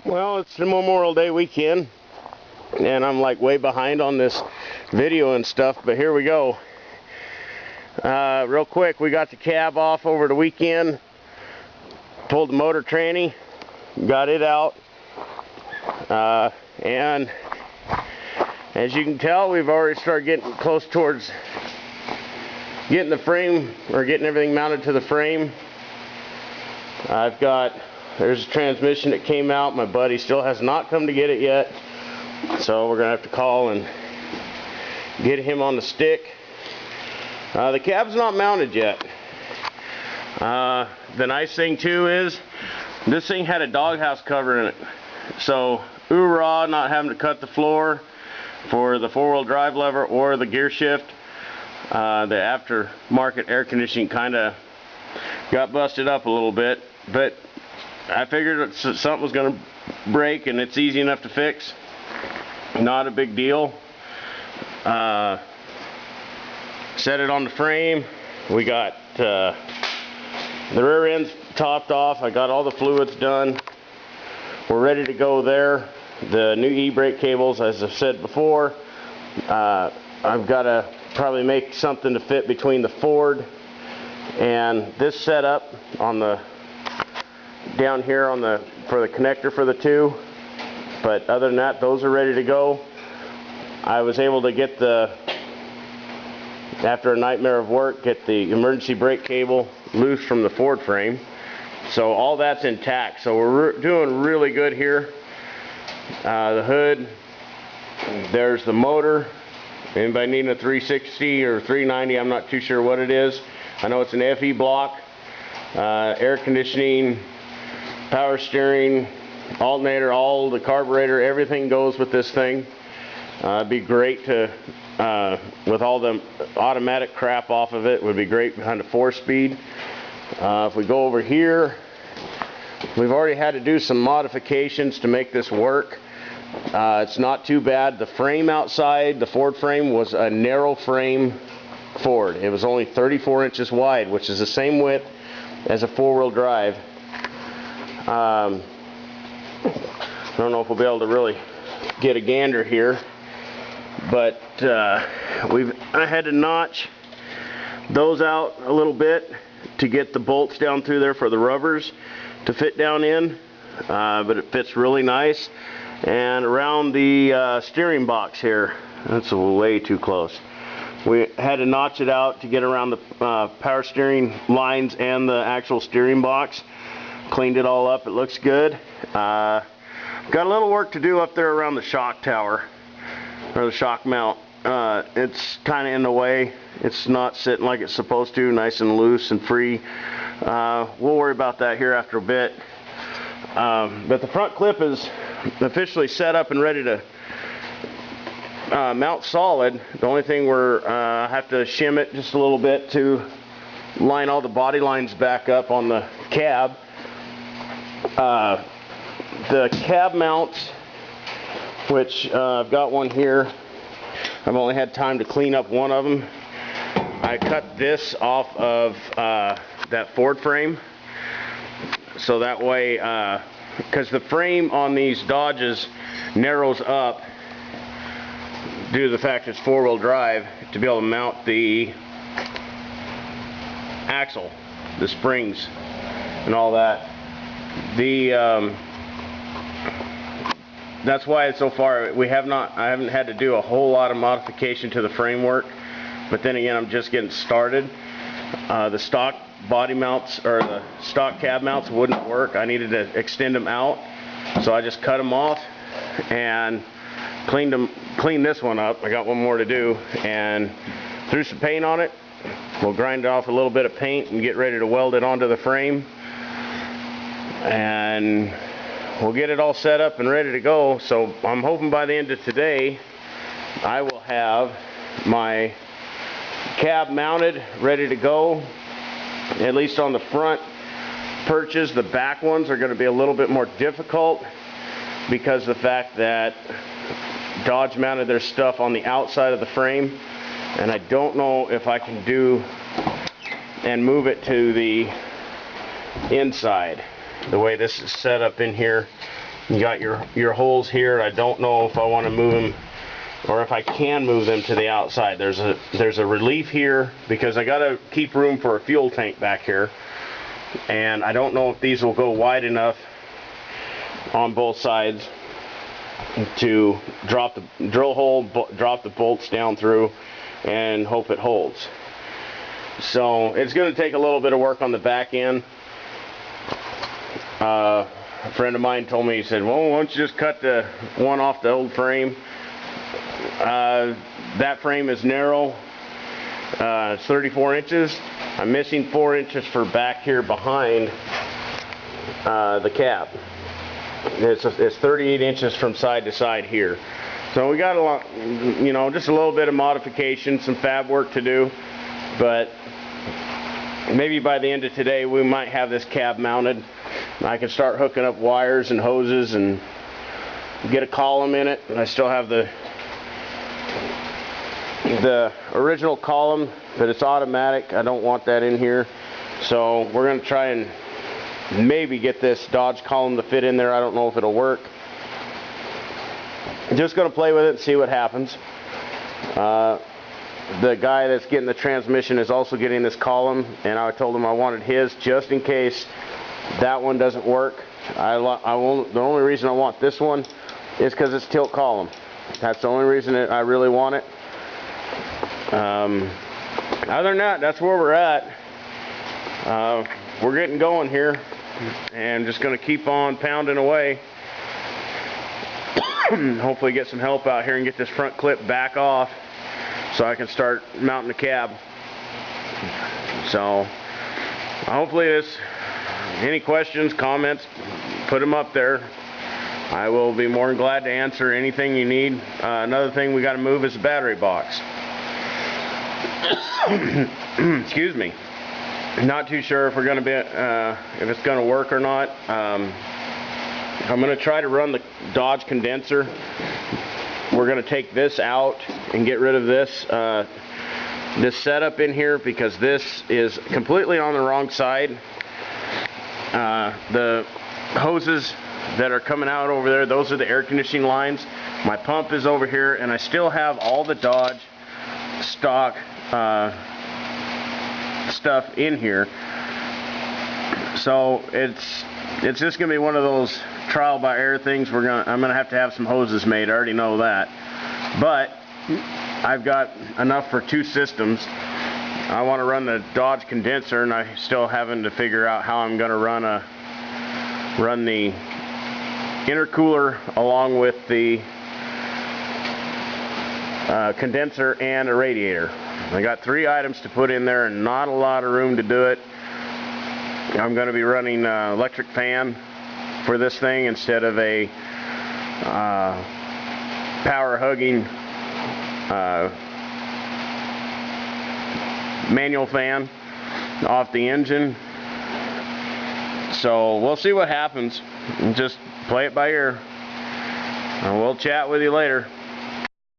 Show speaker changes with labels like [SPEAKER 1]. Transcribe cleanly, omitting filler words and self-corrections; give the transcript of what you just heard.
[SPEAKER 1] Well, it's the Memorial Day weekend, and I'm like way behind on this video and stuff, but here we go. Real quick, we got the cab off over the weekend, pulled the motor tranny, got it out, and as you can tell, we've already started getting close towards getting the frame, or getting everything mounted to the frame. There's a transmission that came out. My buddy still has not come to get it yet, so we're gonna have to call and get him on the stick. The cab's not mounted yet. The nice thing too is this thing had a doghouse cover in it, so hoorah, not having to cut the floor for the four-wheel drive lever or the gear shift. The aftermarket air conditioning kind of got busted up a little bit, but I figured something was going to break, and it's easy enough to fix. Not a big deal. Set it on the frame. We got the rear end's topped off. I got all the fluids done. We're ready to go there. The new e-brake cables, as I've said before, I've got to probably make something to fit between the Ford and this setup on the down here on for the connector for the two. But other than that, those are ready to go. I was able to get after a nightmare of work, get the emergency brake cable loose from the Ford frame. So all that's intact. So we're doing really good here. The hood, there's the motor. Anybody needing a 360 or 390, I'm not too sure what it is. I know it's an FE block. Air conditioning, power steering, alternator, all the carburetor, everything goes with this thing. It'd be great to, with all the automatic crap off of it, would be great behind a 4-speed. If we go over here, we've already had to do some modifications to make this work. It's not too bad. The frame outside, the Ford frame, was a narrow frame Ford. It was only 34 inches wide, which is the same width as a four-wheel drive. I don't know if we'll be able to really get a gander here, but I had to notch those out a little bit to get the bolts down through there for the rubbers to fit down in, but it fits really nice. And around the steering box here, that's way too close. We had to notch it out to get around the power steering lines and the actual steering box. Cleaned it all up. It looks good. Got a little work to do up there around the shock tower, or the shock mount. It's kind of in the way. It's not sitting like it's supposed to, nice and loose and free. We'll worry about that here after a bit. But the front clip is officially set up and ready to mount solid. The only thing I have to shim it just a little bit to line all the body lines back up on the cab. The cab mounts, which I've got one here. I've only had time to clean up one of them. I cut this off of that Ford frame, so that way, because the frame on these Dodges narrows up due to the fact it's four-wheel drive, to be able to mount the axle, the springs, and all that. That's why so far I haven't had to do a whole lot of modification to the framework. But then again, I'm just getting started. The stock body mounts, or the stock cab mounts, wouldn't work. I needed to extend them out, so I just cut them off and cleaned this one up. I got one more to do, and threw some paint on it. We'll grind off a little bit of paint and get ready to weld it onto the frame, and we'll get it all set up and ready to go. So I'm hoping by the end of today I will have my cab mounted, ready to go, at least on the front perches. The back ones are going to be a little bit more difficult because of the fact that Dodge mounted their stuff on the outside of the frame, and I don't know if I can do and move it to the inside. The way this is set up in here, You got your holes here. I don't know if I want to move them or if I can move them to the outside. There's a relief here because I got to keep room for a fuel tank back here, and I don't know if these will go wide enough on both sides to drop the drill hole, drop the bolts down through, and hope it holds. So it's going to take a little bit of work on the back end. A friend of mine told me, he said, well, why don't you just cut the one off the old frame? That frame is narrow. It's 34 inches. I'm missing 4 inches for back here behind the cab. It's 38 inches from side to side here. So we got a lot, you know, just a little bit of modification, some fab work to do, but maybe by the end of today we might have this cab mounted. I can start hooking up wires and hoses and get a column in it. And I still have the original column, but it's automatic. I don't want that in here. So we're going to try and maybe get this Dodge column to fit in there. I don't know if it'll work. I'm just going to play with it and see what happens. The guy that's getting the transmission is also getting this column, and I told him I wanted his just in case that one doesn't work. The only reason I want this one is because it's tilt column. That's the only reason I really want it. Other than that, that's where we're at. We're getting going here, and just going to keep on pounding away. Hopefully get some help out here and get this front clip back off so I can start mounting the cab. So hopefully any questions, comments, put them up there. I will be more than glad to answer anything you need. Another thing we got to move is the battery box. Excuse me. Not too sure if we're going to be if it's going to work or not. I'm going to try to run the Dodge condenser. We're going to take this out and get rid of this setup in here because this is completely on the wrong side. The hoses that are coming out over there, those are the air conditioning lines. My pump is over here, and I still have all the Dodge stock stuff in here. So it's just gonna be one of those trial by error things. I'm gonna have to have some hoses made. I already know that, but I've got enough for 2 systems. I want to run the Dodge condenser, and I'm still having to figure out how I'm gonna run the intercooler along with the condenser and a radiator. I got 3 items to put in there and not a lot of room to do it. I'm going to be running an electric fan for this thing instead of a power hugging manual fan off the engine. So we'll see what happens. Just play it by ear. And we'll chat with you later.